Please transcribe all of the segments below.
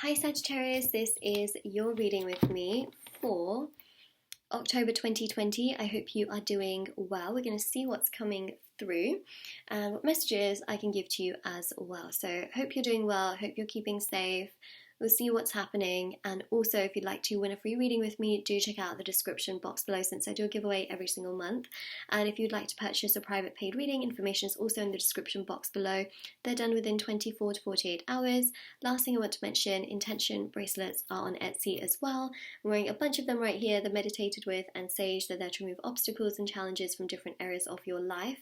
Hi Sagittarius, this is your reading with me for October 2020. I hope you are doing well. We're going to see what's coming through and what messages I can give to you as well. So hope you're doing well, hope you're keeping safe. We'll see what's happening, and also if you'd like to win a free reading with me, do check out the description box below since I do a giveaway every single month. And if you'd like to purchase a private paid reading, information is also in the description box below. They're done within 24 to 48 hours. Last thing I want to mention, intention bracelets are on Etsy as well. I'm wearing a bunch of them right here, the meditated with and sage. They're there to remove obstacles and challenges from different areas of your life,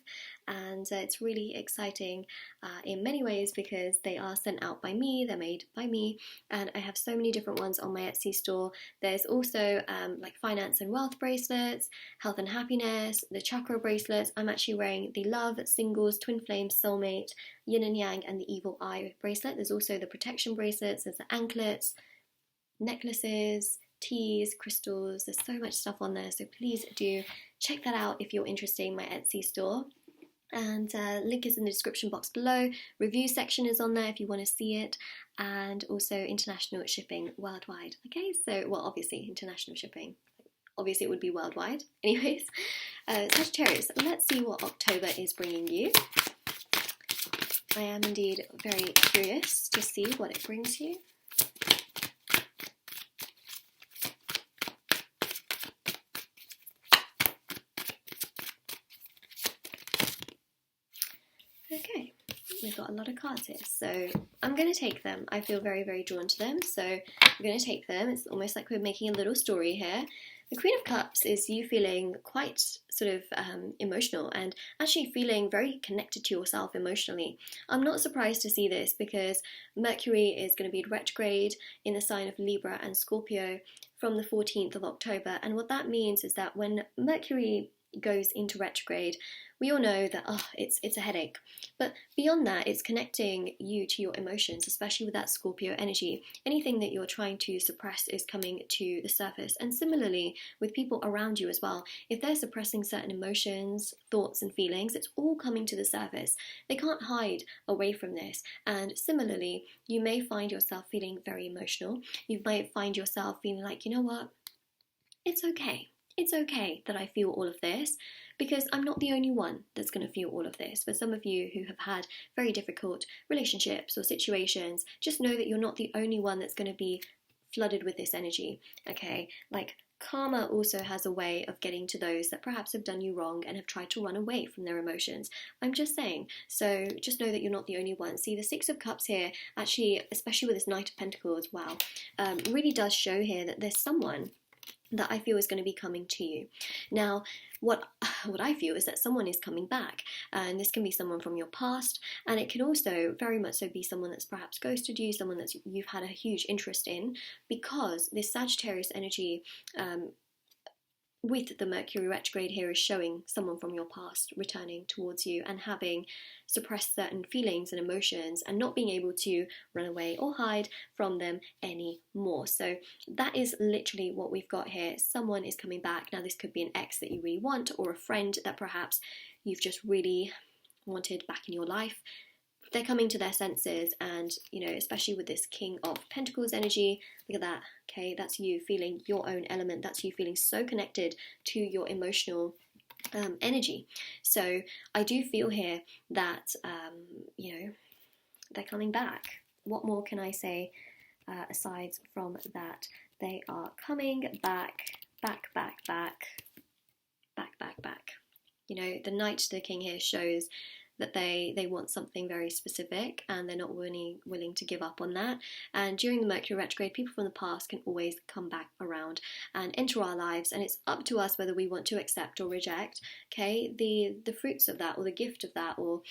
and it's really exciting in many ways because they are sent out by me, they're made by me, and I have so many different ones on my Etsy store. There's also like finance and wealth bracelets, health and happiness, the chakra bracelets. I'm actually wearing the love, singles, twin flames, soulmate, yin and yang, and the evil eye bracelet. There's also the protection bracelets, there's the anklets, necklaces, teas, crystals. There's so much stuff on there, so please do check that out if you're interested in my Etsy store. And link is in the description box below. Review section is on there if you want to see it, and also international shipping worldwide. Okay, so well, obviously international shipping, obviously it would be worldwide. Anyways, Sagittarius, let's see what October is bringing you. I am indeed very curious to see what it brings you. Okay, we've got a lot of cards here, so I'm going to take them. I feel very, very drawn to them, so I'm going to take them. It's almost like we're making a little story here. The Queen of Cups is you feeling quite sort of emotional and actually feeling very connected to yourself emotionally. I'm not surprised to see this because Mercury is going to be retrograde in the sign of Libra and Scorpio from the 14th of October, and what that means is that when Mercury goes into retrograde, we all know that it's a headache, but beyond that, it's connecting you to your emotions, especially with that Scorpio energy. Anything that you're trying to suppress is coming to the surface, and similarly with people around you as well. If they're suppressing certain emotions, thoughts and feelings, it's all coming to the surface. They can't hide away from this, and similarly you may find yourself feeling very emotional. You might find yourself feeling like, you know what, it's okay. It's okay that I feel all of this because I'm not the only one that's going to feel all of this. For some of you who have had very difficult relationships or situations, just know that you're not the only one that's going to be flooded with this energy, okay? Like, karma also has a way of getting to those that perhaps have done you wrong and have tried to run away from their emotions. I'm just saying, so just know that you're not the only one. See, the Six of Cups here, actually, especially with this Knight of Pentacles, wow, really does show here that there's someone that I feel is going to be coming to you. Now, what I feel is that someone is coming back, and this can be someone from your past, and it can also very much so be someone that's perhaps ghosted you, someone that you've had a huge interest in, because this Sagittarius energy with the Mercury retrograde here is showing someone from your past returning towards you and having suppressed certain feelings and emotions and not being able to run away or hide from them anymore. So that is literally what we've got here. Someone is coming back. Now this could be an ex that you really want, or a friend that perhaps you've just really wanted back in your life. They're coming to their senses, and you know, especially with this King of Pentacles energy, look at that, okay, that's you feeling your own element, that's you feeling so connected to your emotional energy. So I do feel here that you know, they're coming back. What more can I say aside from that? They are coming back. You know, the Knight to the King here shows that they want something very specific and they're not willing to give up on that. And during the Mercury retrograde, people from the past can always come back around and enter our lives, and it's up to us whether we want to accept or reject, okay, the fruits of that, or the gift of that, or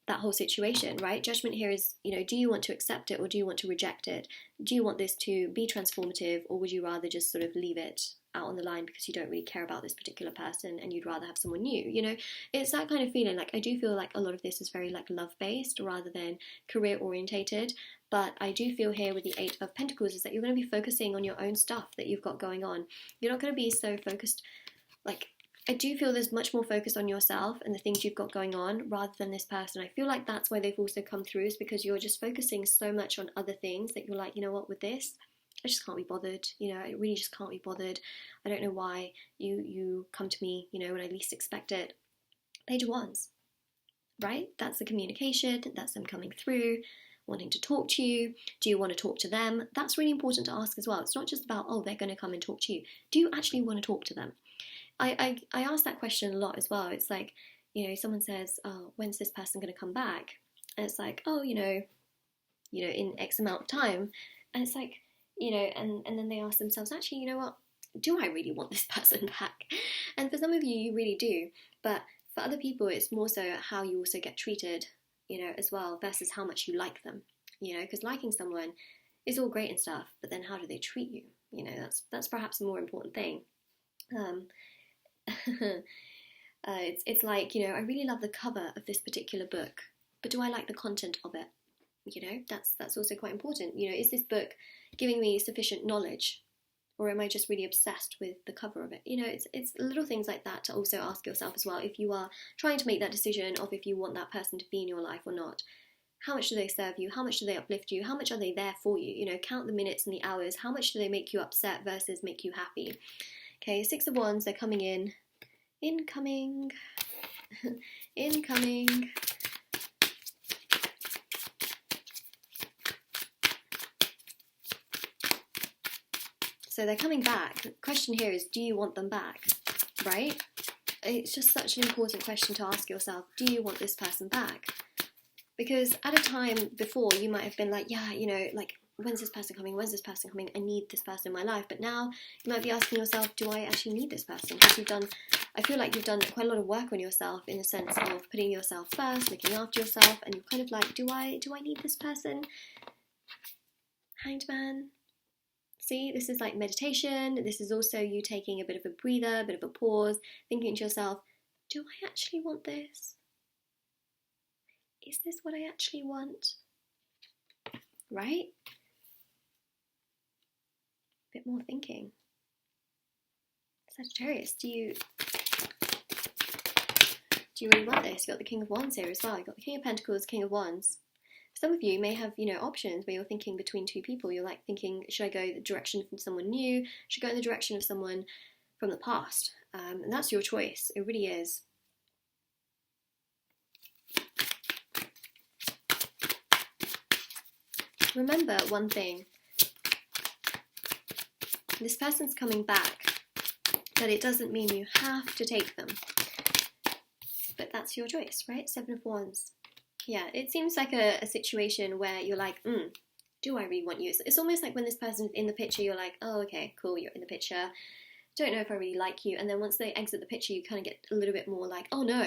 that whole situation, right? Judgment here is, you know, do you want to accept it or do you want to reject it? Do you want this to be transformative, or would you rather just sort of leave it out on the line because you don't really care about this particular person and you'd rather have someone new? You know, it's that kind of feeling. Like, I do feel like a lot of this is very like love based rather than career orientated, but I do feel here with the Eight of Pentacles is that you're going to be focusing on your own stuff that you've got going on. You're not going to be so focused, like, I do feel there's much more focus on yourself and the things you've got going on rather than this person. I feel like that's why they've also come through, is because you're just focusing so much on other things that you're like, you know what, with this, I just can't be bothered. You know, I really just can't be bothered. I don't know why you come to me, you know, when I least expect it. Page of Wands, right? That's the communication. That's them coming through, wanting to talk to you. Do you want to talk to them? That's really important to ask as well. It's not just about, oh, they're going to come and talk to you. Do you actually want to talk to them? I ask that question a lot as well. It's like, you know, someone says, oh, when's this person going to come back? And it's like, oh, you know, in X amount of time. And it's like, you know, and then they ask themselves, actually, you know what, do I really want this person back? And for some of you, you really do. But for other people, it's more so how you also get treated, you know, as well, versus how much you like them, you know, because liking someone is all great and stuff, but then how do they treat you? You know, that's perhaps a more important thing. It's like, you know, I really love the cover of this particular book, but do I like the content of it? You know, that's also quite important. You know, is this book giving me sufficient knowledge, or am I just really obsessed with the cover of it? You know, it's little things like that to also ask yourself as well, if you are trying to make that decision of if you want that person to be in your life or not. How much do they serve you? How much do they uplift you? How much are they there for you? You know, count the minutes and the hours. How much do they make you upset versus make you happy? Okay, Six of Wands, they're coming in. Incoming. Incoming. So they're coming back. The question here is, do you want them back? Right? It's just such an important question to ask yourself. Do you want this person back? Because at a time before, you might have been like, yeah, you know, like, when's this person coming? When's this person coming? I need this person in my life. But now you might be asking yourself, do I actually need this person? Because I feel like you've done quite a lot of work on yourself in the sense of putting yourself first, looking after yourself, and you're kind of like, do I need this person? Hanged Man. See, this is like meditation. This is also you taking a bit of a breather, a bit of a pause, thinking to yourself, do I actually want this? Is this what I actually want? Right? A bit more thinking. Sagittarius, do you really want this? You've got the King of Wands here as well. You've got the King of Pentacles, King of Wands. Some of you may have, you know, options where you're thinking between two people. You're like thinking, should I go the direction of someone new? Should I go in the direction of someone from the past? And that's your choice. It really is. Remember one thing. This person's coming back, but it doesn't mean you have to take them. But that's your choice, right? Seven of Wands. Yeah, it seems like a situation where you're like, do I really want you? It's almost like when this person's in the picture, you're like, oh, okay, cool, you're in the picture. Don't know if I really like you. And then once they exit the picture, you kind of get a little bit more like, oh, no,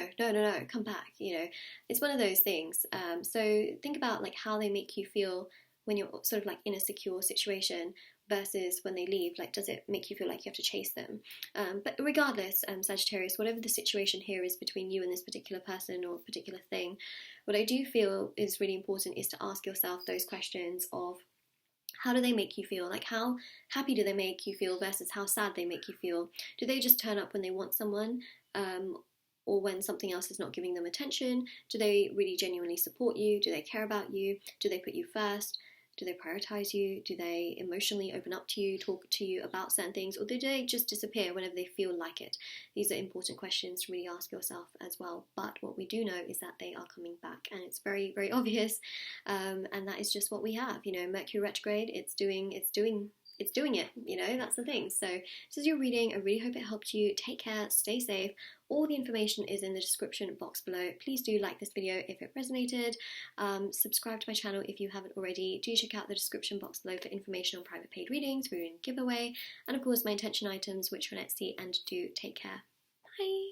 come back. You know, it's one of those things. So think about like how they make you feel when you're sort of like in a secure situation versus when they leave. Like, does it make you feel like you have to chase them? But regardless, Sagittarius, whatever the situation here is between you and this particular person or particular thing, what I do feel is really important is to ask yourself those questions of, how do they make you feel? Like, how happy do they make you feel versus how sad they make you feel? Do they just turn up when they want someone, or when something else is not giving them attention? Do they really genuinely support you? Do they care about you? Do they put you first? Do they prioritize you? Do they emotionally open up to you, talk to you about certain things? Or do they just disappear whenever they feel like it? These are important questions to really ask yourself as well. But what we do know is that they are coming back, and it's very, very obvious. And that is just what we have. You know, Mercury retrograde, it's doing it. You know, that's the thing. So this is your reading. I really hope it helped you. Take care, stay safe. All the information is in the description box below. Please do like this video if it resonated. Subscribe to my channel if you haven't already. Do check out the description box below for information on private paid readings, we're in giveaway, and of course my intention items, which are on Etsy. And do take care. Bye.